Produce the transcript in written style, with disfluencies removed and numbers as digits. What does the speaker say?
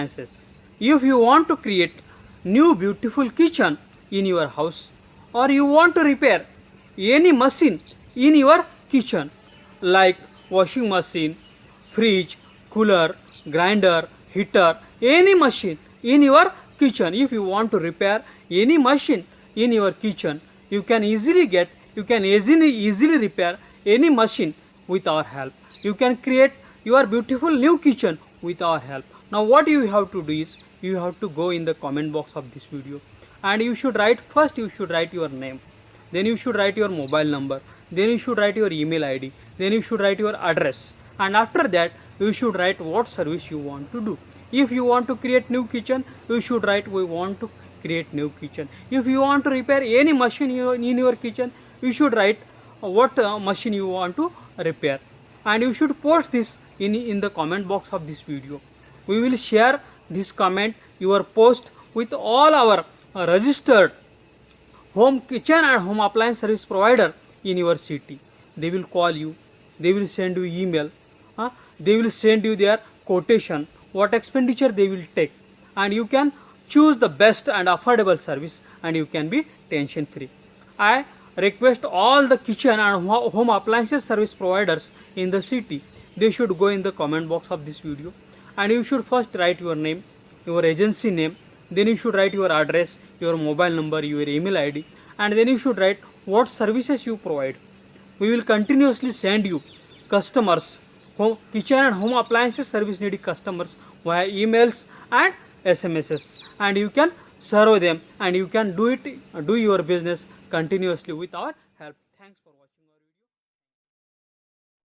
appliances. If you want to create new beautiful kitchen in your house, or you want to repair any machine in your kitchen like washing machine, fridge, cooler, grinder, heater, any machine in your kitchen, if you want to repair any machine in your kitchen, you can easily repair any machine with our help. You can create your beautiful new kitchen with our help. Now what you have to do is, you have to go in the comment box of this video, and you should write your name, then you should write your mobile number, then you should write your email ID, then you should write your address, and after that you should write what service you want to do. If you want to create new kitchen, you should write we want to create new kitchen. If you want to repair any machine in your kitchen, you should write what machine you want to repair, and you should post this in the comment box of this video. We will share this comment, your post, with all our registered home kitchen and home appliance service provider in your city. They will call you, they will send you email, they will send you their quotation, what expenditure they will take, and you can choose the best and affordable service, and you can be tension free. I request all the kitchen and home appliances service providers in the city, they should go in the comment box of this video, and you should first write your name, your agency name, then you should write your address, your mobile number, your email ID, and then you should write what services you provide. We will continuously send you customers, kitchen and home appliances service needy customers via emails and SMSs, and you can serve them, and you can do your business continuously with our help. Thanks for watching.